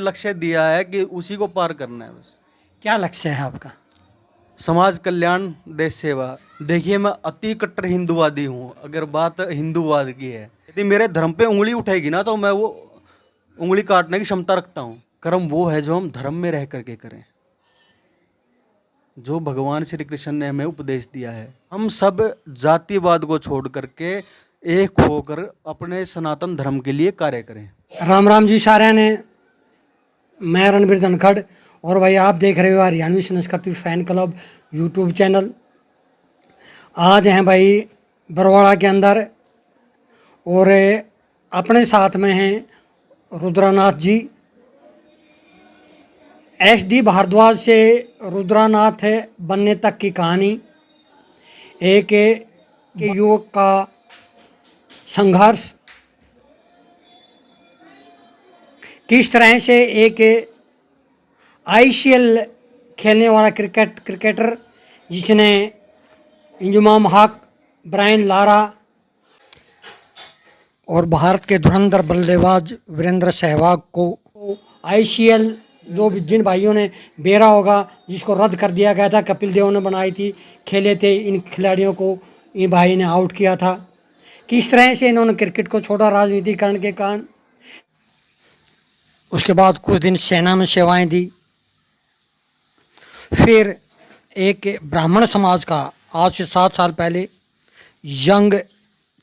लक्ष्य दिया है कि उसी को पार करना है बस। क्या लक्ष्य है आपका? समाज कल्याण, देश सेवा। देखिए, मैं अति कट्टर हिंदूवादी हूँ। अगर बात हिंदूवाद की है, यदि मेरे धर्म पे उंगली उठेगी ना तो मैं वो उंगली काटने की क्षमता रखता हूँ। कर्म वो है जो हम धर्म में रह करके करें, जो भगवान श्री कृष्ण ने हमें उपदेश दिया है। हम सब जातिवाद को छोड़ करके एक होकर अपने सनातन धर्म के लिए कार्य करें। राम राम जी सारे ने। मैं रणबीर धनखड़ और भाई आप देख रहे हो हरियाणवी संस्कृति फैन क्लब यूट्यूब चैनल। आज हैं भाई बरवाड़ा के अंदर और अपने साथ में हैं रुद्रनाथ जी। SD भारद्वाज से रुद्रनाथ बनने तक की कहानी, एक युवक का संघर्ष, किस तरह से एक ICL खेलने वाला क्रिकेटर जिसने इंजुमाम हक, ब्रायन लारा और भारत के धुरंधर बल्लेबाज वीरेंद्र सहवाग को ICL जो भी जिन भाइयों ने बेरा होगा जिसको रद्द कर दिया गया था, कपिल देव ने बनाई थी, खेले थे, इन खिलाड़ियों को इन भाई ने आउट किया था। किस तरह से इन्होंने क्रिकेट को छोड़ा राजनीतिकरण के कारण। उसके बाद कुछ दिन सेना में सेवाएं दी। फिर एक ब्राह्मण समाज का आज से 7 साल पहले यंग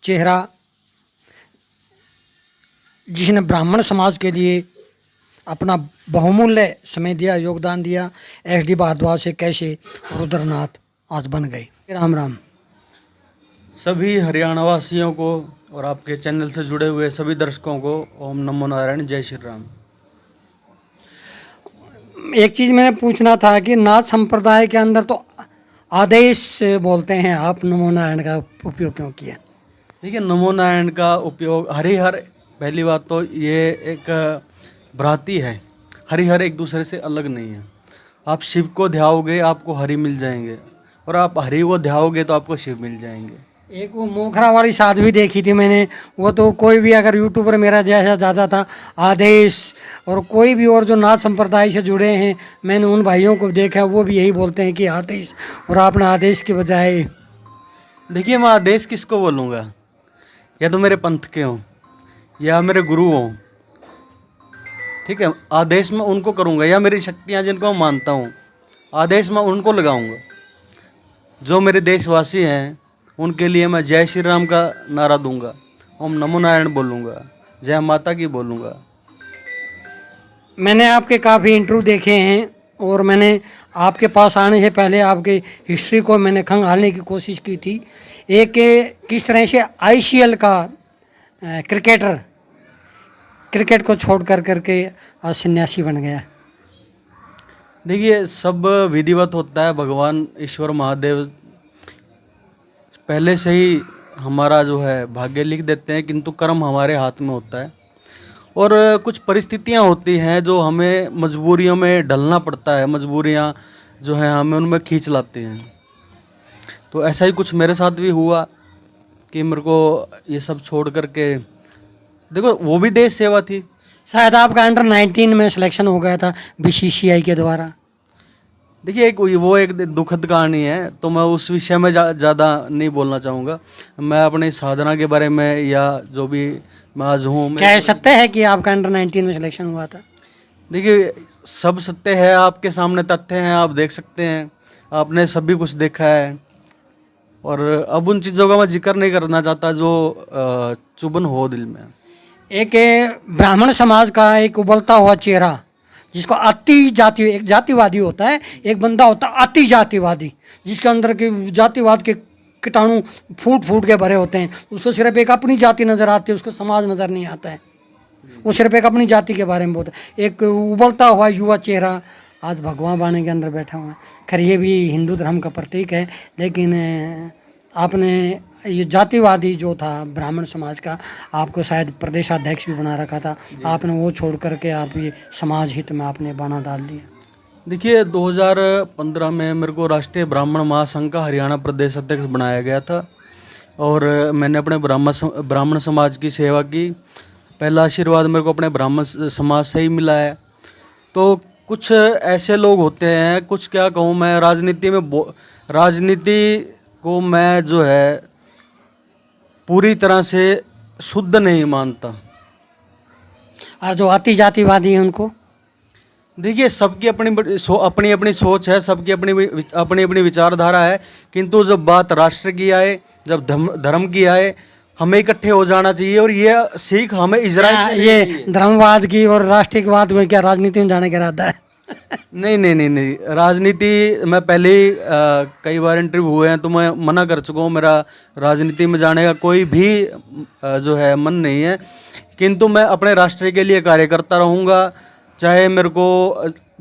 चेहरा जिसने ब्राह्मण समाज के लिए अपना बहुमूल्य समय दिया, योगदान दिया, SD भारद्वाज से कैसे रुद्रनाथ आज बन गए। राम राम सभी हरियाणा वासियों को और आपके चैनल से जुड़े हुए सभी दर्शकों को ओम नमो नारायण, जय श्री राम। एक चीज़ मैंने पूछना था कि नाथ संप्रदाय के अंदर तो आदेश बोलते हैं, आप नमो नारायण का उपयोग क्यों किया? देखिए, नमो नारायण का उपयोग हरिहर, पहली बात तो ये एक भ्रांति है। हरिहर एक दूसरे से अलग नहीं है। आप शिव को ध्याओगे आपको हरि मिल जाएंगे, और आप हरि को ध्याओगे तो आपको शिव मिल जाएंगे। एक वो मोखरा वाली साधवी देखी थी मैंने, वो तो कोई भी अगर यूट्यूबर मेरा जैसा जाता था आदेश, और कोई भी और जो नाथ संप्रदाय से जुड़े हैं मैंने उन भाइयों को देखा, वो भी यही बोलते हैं कि आदेश, और आपने आदेश के बजाय। देखिए, मैं आदेश किसको बोलूँगा? या तो मेरे पंथ के हों या मेरे गुरु हों, ठीक है। आदेश मैं उनको करूँगा, या मेरी शक्तियाँ जिनको मैं मानता हूँ, आदेश मैं उनको लगाऊंगा। जो मेरे देशवासी हैं उनके लिए मैं जय श्री राम का नारा दूंगा, ओम नमो नारायण बोलूँगा, जय माता की बोलूँगा। मैंने आपके काफ़ी इंटरव्यू देखे हैं और मैंने आपके पास आने से पहले आपकी हिस्ट्री को मैंने खंगालने की कोशिश की थी। एक किस तरह से ICL का क्रिकेटर क्रिकेट को छोड़ करके आज सन्यासी बन गया। देखिए, सब विधिवत होता है। भगवान ईश्वर महादेव पहले से ही हमारा जो है भाग्य लिख देते हैं, किंतु कर्म हमारे हाथ में होता है। और कुछ परिस्थितियां होती हैं जो हमें मजबूरियों में ढलना पड़ता है, मजबूरियां जो हैं हमें उनमें खींच लाती हैं। तो ऐसा ही कुछ मेरे साथ भी हुआ कि मेरे को ये सब छोड़ करके, देखो वो भी देश सेवा थी। शायद आपका अंडर-19 में सिलेक्शन हो गया था BCCI के द्वारा। देखिए, वो एक दुखद कहानी है, तो मैं उस विषय में ज़्यादा नहीं बोलना चाहूँगा। मैं अपनी साधना के बारे में या जो भी मैं आज हूँ। क्या सत्य है कि आपका अंडर-19 में सिलेक्शन हुआ था? देखिए, सब सत्य है, आपके सामने तथ्य हैं, आप देख सकते हैं, आपने सभी कुछ देखा है। और अब उन चीज़ों का मैं जिक्र नहीं करना चाहता जो चुभन हो दिल में। एक ब्राह्मण समाज का एक उबलता हुआ चेहरा, जिसको अति जाति, एक जातिवादी होता है, एक बंदा होता है अति जातिवादी, जिसके अंदर के जातिवाद के कीटाणु फूट के भरे होते हैं। उसको सिर्फ एक अपनी जाति नज़र आती है, उसको समाज नज़र नहीं आता है। वो सिर्फ एक अपनी जाति के बारे में बोलता है। एक उबलता हुआ युवा चेहरा आज भगवान बाणे के अंदर बैठा हुआ है। खैर ये भी हिंदू धर्म का प्रतीक है, लेकिन आपने ये जातिवादी जो था ब्राह्मण समाज का, आपको शायद प्रदेशाध्यक्ष भी बना रखा था, आपने वो छोड़ करके आप ये समाज हित में आपने बाना डाल दिया। देखिए, 2015 में मेरे को राष्ट्रीय ब्राह्मण महासंघ का हरियाणा प्रदेश अध्यक्ष बनाया गया था, और मैंने अपने ब्राह्मण समाज की सेवा की। पहला आशीर्वाद मेरे को अपने ब्राह्मण समाज से ही मिला है। तो कुछ ऐसे लोग होते हैं, कुछ क्या कहूँ मैं, राजनीति को मैं जो है पूरी तरह से शुद्ध नहीं मानता। और जो अति जातिवादी हैं उनको? देखिए, सबकी अपनी अपनी सोच है, सबकी अपनी अपनी विचारधारा है, किंतु जब बात राष्ट्र की आए, जब धर्म की आए, हमें इकट्ठे हो जाना चाहिए। और ये सीख हमें इजराइल से ये लेनी चाहिए। धर्मवाद की और राष्ट्रीयवाद में क्या राजनीति में जाने का इरादा है? नहीं नहीं नहीं नहीं, राजनीति मैं पहले ही कई बार इंटरव्यू हुए हैं तो मैं मना कर चुका हूँ, मेरा राजनीति में जाने का कोई भी जो है मन नहीं है, किंतु मैं अपने राष्ट्र के लिए कार्य करता रहूँगा, चाहे मेरे को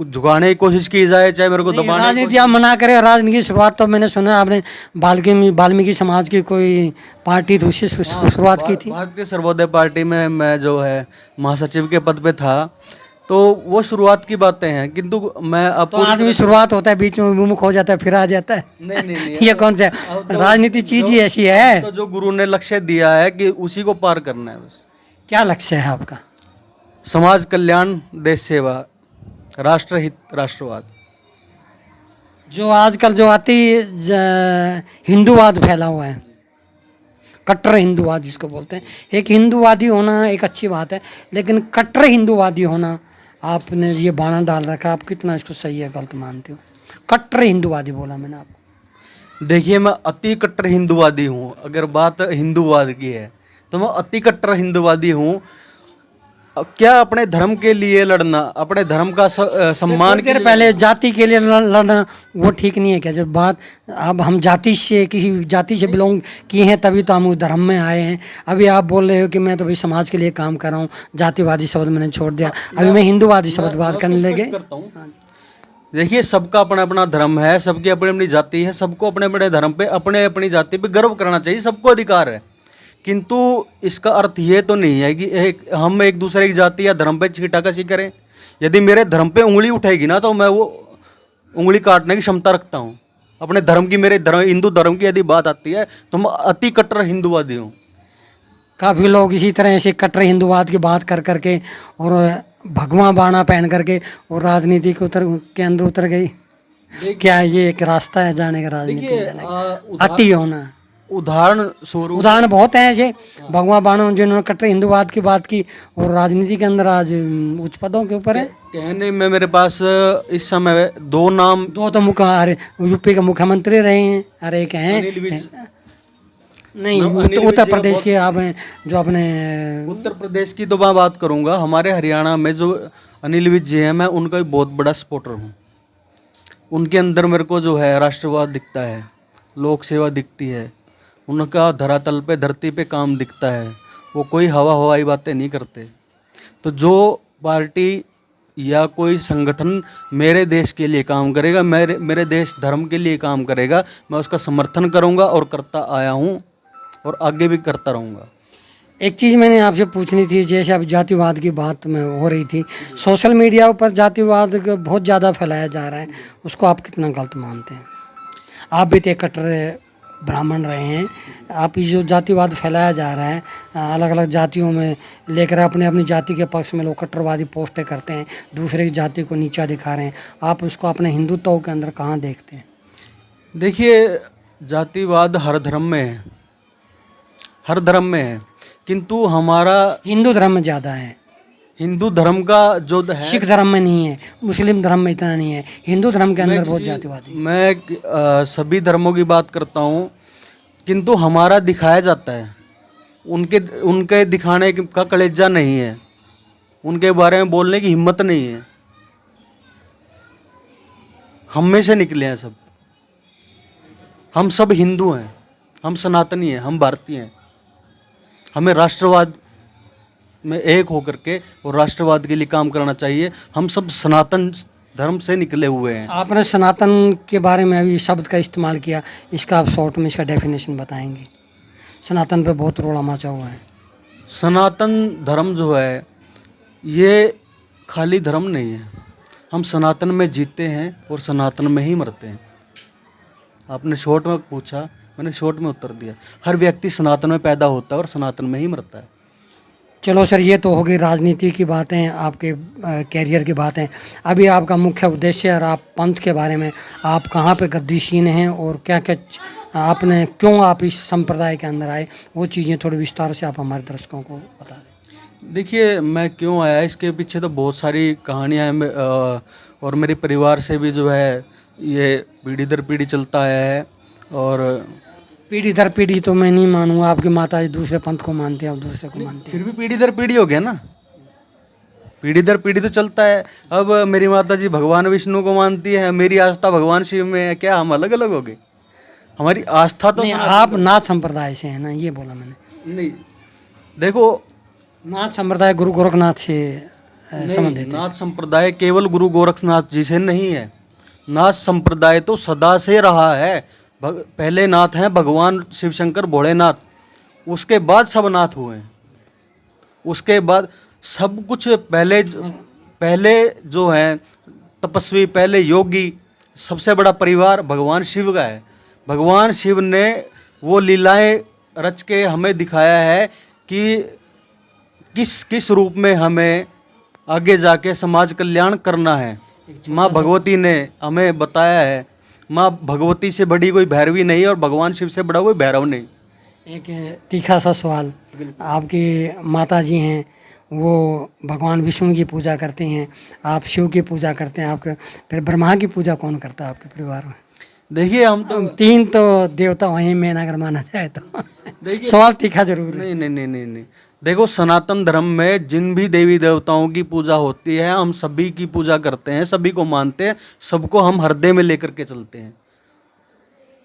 झुकाने की कोशिश की जाए, चाहे मेरे को दबाने की राजनीति आप मना करें। राजनीति की शुरुआत तो मैंने सुना आपने वाल्मीकि समाज की कोई पार्टी थी, उससे शुरुआत की थी। भारतीय सर्वोदय पार्टी में मैं जो है महासचिव के पद पे था, तो वो शुरुआत की बातें हैं, किंतु मैं अब तो आदमी शुरुआत होता है, बीच में विमुख हो जाता है, फिर आ जाता है। नहीं नहीं नहीं, ये कौन सा राजनीति चीज ही ऐसी है? तो जो गुरु ने लक्ष्य दिया है कि उसी को पार करना है बस। क्या लक्ष्य है आपका? समाज कल्याण, देश सेवा, राष्ट्रहित, राष्ट्रवाद। जो आजकल जो हिंदूवाद फैला हुआ है, कट्टर हिंदूवाद जिसको बोलते हैं, एक हिंदूवादी होना एक अच्छी बात है, लेकिन कट्टर हिंदूवादी होना आपने ये बाना डाल रखा, आप कितना इसको सही है गलत मानते हो? कट्टर हिंदूवादी बोला मैंने आपको। देखिए, मैं अति कट्टर हिंदूवादी हूँ। अगर बात हिंदूवाद की है तो मैं अति कट्टर हिंदूवादी हूँ। क्या अपने धर्म के लिए लड़ना, अपने धर्म का सम्मान के लिए पहले जाति के लिए लड़ना वो ठीक नहीं है क्या? जब बात अब हम किसी जाति से बिलोंग किए हैं तभी तो हम उस धर्म में आए हैं। अभी आप बोल रहे हो कि मैं तो भाई समाज के लिए काम कर रहा हूँ, जातिवादी शब्द मैंने छोड़ दिया, अभी मैं हिंदूवादी शब्द बात करने लगे। देखिए, सबका अपना अपना धर्म है, सबकी अपनी अपनी जाति है, सबको अपने अपने धर्म पे, अपने अपनी जाति पे गर्व करना चाहिए, सबको अधिकार है। किंतु इसका अर्थ ये तो नहीं है कि हम एक दूसरे की जाति या धर्म पे छींटाकशी करें। यदि मेरे धर्म पे उंगली उठेगी ना तो मैं वो उंगली काटने की क्षमता रखता हूँ। अपने धर्म की, मेरे धर्म हिंदू धर्म की यदि बात आती है तो मैं अति कट्टर हिंदूवादी हूँ। काफ़ी लोग इसी तरह से कट्टर हिंदूवाद की बात कर करके और भगवा बाणा पहन करके और राजनीति के अंदर उतर गई। क्या ये एक रास्ता है जाने का राजनीति में जाने का? अति होना। उदाहरण बहुत हैं ऐसे भगवा बाणा जिन्होंने कट्टर हिंदूवाद की बात की और राजनीति के अंदर आज उच्च पदों के ऊपर है। कहने में मेरे पास इस समय दो तो यूपी के मुख्यमंत्री रहे हैं, अरे एक हैं नहीं उत्तर प्रदेश के आप हैं जो अपने उत्तर प्रदेश की तो मैं बात करूंगा। हमारे हरियाणा में जो अनिल विज जी हैं, मैं उनका भी बहुत बड़ा सपोर्टर हूँ। उनके अंदर मेरे को जो है राष्ट्रवाद दिखता है, लोक सेवा दिखती है, उनका धरातल पे धरती पे काम दिखता है। वो कोई हवाई बातें नहीं करते। तो जो पार्टी या कोई संगठन मेरे देश के लिए काम करेगा, मेरे देश धर्म के लिए काम करेगा, मैं उसका समर्थन करूंगा और करता आया हूं और आगे भी करता रहूंगा। एक चीज़ मैंने आपसे पूछनी थी, जैसे अब जातिवाद की बात में हो रही थी, सोशल मीडिया पर जातिवाद बहुत ज़्यादा फैलाया जा रहा है, उसको आप कितना गलत मानते हैं? आप भी तो एक कट्टर ब्राह्मण रहे हैं, आप ये जो जातिवाद फैलाया जा रहा है अलग अलग जातियों में लेकर अपने अपनी जाति के पक्ष में लोग कट्टरवादी पोस्टें करते हैं, दूसरे की जाति को नीचा दिखा रहे हैं, आप उसको अपने हिंदुत्व के अंदर कहाँ देखते हैं? देखिए, जातिवाद हर धर्म में है, हर धर्म में है, किंतु हमारा हिंदू धर्म में ज़्यादा है। हिंदू धर्म का जो है, सिख धर्म में नहीं है, मुस्लिम धर्म में इतना नहीं है, हिंदू धर्म के अंदर बहुत जातिवादी। मैं सभी धर्मों की बात करता हूँ, किंतु हमारा दिखाया जाता है, उनके दिखाने का कलेजा नहीं है, उनके बारे में बोलने की हिम्मत नहीं है। हम में से निकले हैं सब, हम सब हिंदू हैं, हम सनातनी हैं, हम भारतीय हैं। हमें राष्ट्रवाद में एक होकर के और राष्ट्रवाद के लिए काम करना चाहिए। हम सब सनातन धर्म से निकले हुए हैं। आपने सनातन के बारे में अभी शब्द का इस्तेमाल किया, इसका आप शॉर्ट में इसका डेफिनेशन बताएंगे? सनातन पे बहुत रोड़ा मचा हुआ है। सनातन धर्म जो है ये खाली धर्म नहीं है, हम सनातन में जीते हैं और सनातन में ही मरते हैं। आपने शॉर्ट में पूछा, मैंने शॉर्ट में उत्तर दिया। हर व्यक्ति सनातन में पैदा होता है और सनातन में ही मरता है। चलो सर, ये तो हो गई राजनीति की बातें, आपके कैरियर की बातें। अभी आपका मुख्य उद्देश्य और आप पंथ के बारे में, आप कहाँ पे गद्दीशीन हैं और क्या क्या आपने, क्यों आप इस संप्रदाय के अंदर आए, वो चीज़ें थोड़ी विस्तार से आप हमारे दर्शकों को बता दें। देखिए, मैं क्यों आया इसके पीछे तो बहुत सारी कहानियाँ हैं, और मेरे परिवार से भी जो है ये पीढ़ी दर पीढ़ी चलता आया है। और पीढ़ी दर पीढ़ी तो मैं नहीं मानूंगा, आपकी माता जी दूसरे पंथ को मानते हैं, आप दूसरे को मानते हैं। फिर भी पीढ़ी दर पीढ़ी हो गया ना, पीढ़ी दर पीढ़ी तो चलता है। अब मेरी माता जी भगवान विष्णु को मानती है, मेरी आस्था भगवान शिव में है, क्या हम अलग अलग हो गए? हमारी आस्था तो नहीं, आप नाथ संप्रदाय से हैं ना, ये बोला मैंने। नहीं, देखो, नाथ संप्रदाय गुरु गोरखनाथ से संबंधित है। नाथ संप्रदाय केवल गुरु गोरखनाथ जी से नहीं है। नाथ संप्रदाय तो सदा से रहा है। पहले नाथ हैं भगवान शिव शंकर भोलेनाथ, उसके बाद सब नाथ हुए हैं। उसके बाद सब कुछ पहले जो हैं तपस्वी, पहले योगी, सबसे बड़ा परिवार भगवान शिव का है। भगवान शिव ने वो लीलाएं रच के हमें दिखाया है कि किस किस रूप में हमें आगे जाके समाज कल्याण करना है। माँ भगवती ने हमें बताया है। माँ भगवती से बड़ी कोई भैरवी नहीं और भगवान शिव से बड़ा कोई भैरव नहीं। एक तीखा सा सवाल, आपकी माता जी हैं, वो भगवान विष्णु की पूजा करती हैं, आप शिव की पूजा करते हैं, आपके फिर ब्रह्मा की पूजा कौन करता है आपके परिवार में? देखिए, हम तो तीन तो देवता वहीं में अगर माना जाए तो सवाल तीखा जरूर है। नहीं। देखो, सनातन धर्म में जिन भी देवी देवताओं की पूजा होती है, हम सभी की पूजा करते हैं, सभी को मानते हैं, सबको हम हृदय में लेकर के चलते हैं।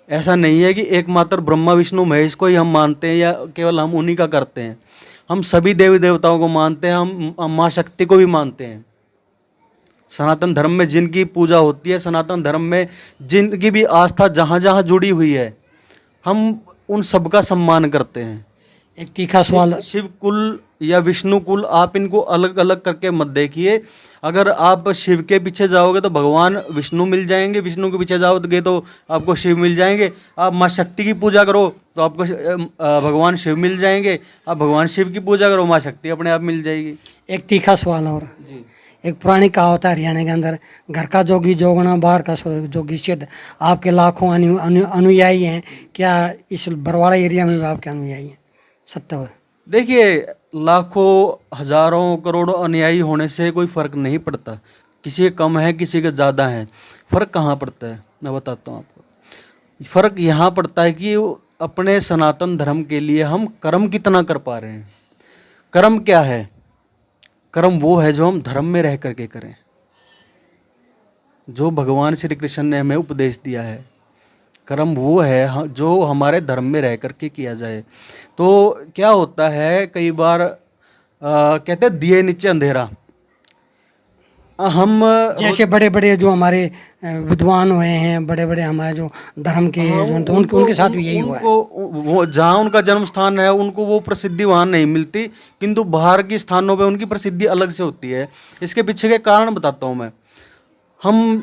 ऐसा नहीं है कि एकमात्र ब्रह्मा विष्णु महेश को ही हम मानते हैं या केवल हम उन्हीं का करते हैं। हम सभी देवी देवताओं को मानते हैं, हम माँ शक्ति को भी मानते हैं। सनातन धर्म में जिनकी पूजा होती है, सनातन धर्म में जिनकी भी आस्था जहाँ जहाँ जुड़ी हुई है, हम उन सबका सम्मान करते हैं। एक तीखा सवाल, शिव कुल या विष्णु कुल, आप इनको अलग अलग करके मत देखिए। अगर आप शिव के पीछे जाओगे तो भगवान विष्णु मिल जाएंगे, विष्णु के पीछे जाओगे तो आपको शिव मिल जाएंगे। आप माँ शक्ति की पूजा करो तो आपको भगवान शिव मिल जाएंगे। आप भगवान शिव की पूजा करो, माँ शक्ति अपने आप मिल जाएगी। एक तीखा सवाल और जी, एक पुरानी कहावत है हरियाणा के अंदर, घर का जोगी जोगना, बाहर का जोगी सिद्ध। आपके लाखों अनुयायी हैं, क्या इस बरवाड़ा एरिया में भी आपके अनुयायी हैं? सत्य है। देखिए, लाखों हजारों करोड़ों अनुयायी होने से कोई फर्क नहीं पड़ता। किसी के कम है, किसी के ज़्यादा है। फर्क कहाँ पड़ता है, मैं बताता हूँ आपको। फर्क यहाँ पड़ता है कि अपने सनातन धर्म के लिए हम कर्म कितना कर पा रहे हैं। कर्म क्या है? कर्म वो है जो हम धर्म में रह करके करें, जो भगवान श्री कृष्ण ने हमें उपदेश दिया है। कर्म वो है जो हमारे धर्म में रह करके किया जाए। तो क्या होता है, कई बार कहते हैं दिए नीचे अंधेरा। हम जैसे बड़े बड़े जो हमारे विद्वान हुए हैं, बड़े बड़े हमारे जो धर्म के तो उनके साथ भी यही हुआ है। वो जहाँ उनका जन्म स्थान है, उनको वो प्रसिद्धि वहाँ नहीं मिलती, किंतु बाहर के स्थानों पे उनकी प्रसिद्धि अलग से होती है। इसके पीछे के कारण बताता हूँ मैं। हम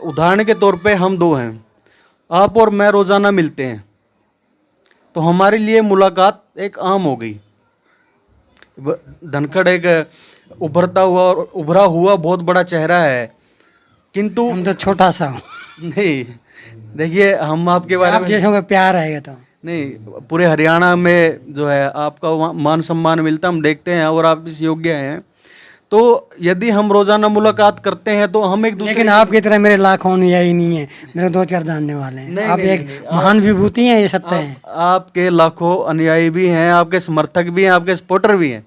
उदाहरण के तौर पे हम दो हैं, आप और मैं रोज़ाना मिलते हैं, तो हमारे लिए मुलाकात एक आम हो गई। धनखड़ एक उभरता हुआ और उभरा हुआ बहुत बड़ा चेहरा है, किंतु हम तो छोटा सा हूँ। नहीं। देखिए, हम आपके बारे आप में जैसों का प्यार आएगा तो नहीं, पूरे हरियाणा में जो है आपका मान सम्मान मिलता, हम देखते हैं, और आप इस योग्य हैं। तो यदि हम रोजाना मुलाकात करते हैं तो हम एक दूसरे, लेकिन आपकी तरह मेरे लाखों अनुयायी नहीं है, मेरे 2-4 जानने वाले हैं। आप एक महान विभूति हैं, ये सत्य है। आपके लाखों अनुयायी भी हैं, आपके समर्थक भी हैं, आपके सपोर्टर भी हैं।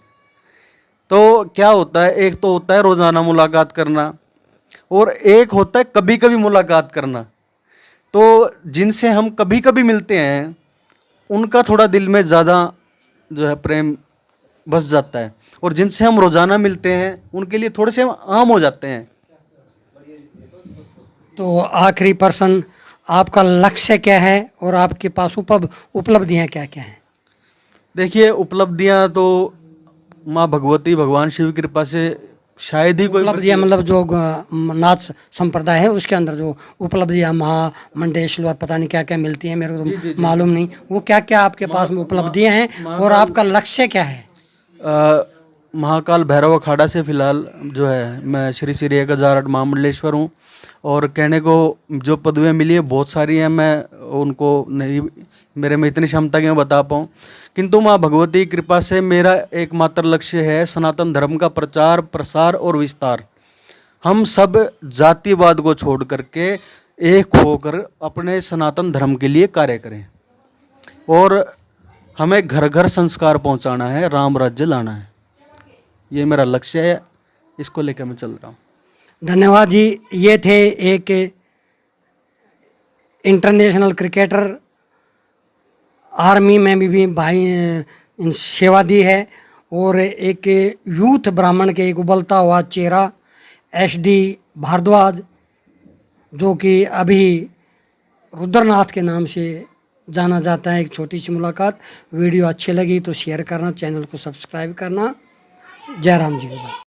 तो क्या होता है, एक तो होता है रोजाना मुलाकात करना, और एक होता है कभी कभी मुलाकात करना। तो जिनसे हम कभी कभी मिलते हैं, उनका थोड़ा दिल में ज़्यादा जो है प्रेम बस जाता है, और जिनसे हम रोजाना मिलते हैं उनके लिए थोड़े से हम आम हो जाते हैं। तो आखिरी प्रश्न, आपका लक्ष्य क्या है और आपके पास उपलब्धियां क्या क्या हैं? देखिए, उपलब्धियां तो माँ भगवती भगवान शिव की कृपा से शायद ही कोई उपलब्धियां मतलब जो नाथ संप्रदाय है उसके अंदर जो उपलब्धियां महामंडेश्वर पता नहीं क्या क्या मिलती हैं, मेरे को तो मालूम नहीं, वो क्या क्या आपके पास में उपलब्धियां हैं और आपका लक्ष्य क्या है? महाकाल भैरव अखाड़ा से फिलहाल जो है मैं श्री श्री 1008 महामंडलेश्वर हूँ। और कहने को जो पदवियाँ मिली है बहुत सारी हैं, मैं उनको नहीं, मेरे में इतनी क्षमता कि मैं बता पाऊँ, किंतु माँ भगवती की कृपा से मेरा एकमात्र लक्ष्य है सनातन धर्म का प्रचार प्रसार और विस्तार। हम सब जातिवाद को छोड़ करके एक होकर अपने सनातन धर्म के लिए कार्य करें और हमें घर घर संस्कार पहुंचाना है, राम राज्य लाना है। ये मेरा लक्ष्य है, इसको लेकर मैं चल रहा हूँ। धन्यवाद जी। ये थे एक इंटरनेशनल क्रिकेटर, आर्मी में भी भाई सेवा दी है, और एक यूथ ब्राह्मण के एक उबलता हुआ चेहरा SD भारद्वाज, जो कि अभी रुद्रनाथ के नाम से जाना जाता है। एक छोटी सी मुलाकात। वीडियो अच्छी लगी तो शेयर करना, चैनल को सब्सक्राइब करना। जय राम जी की।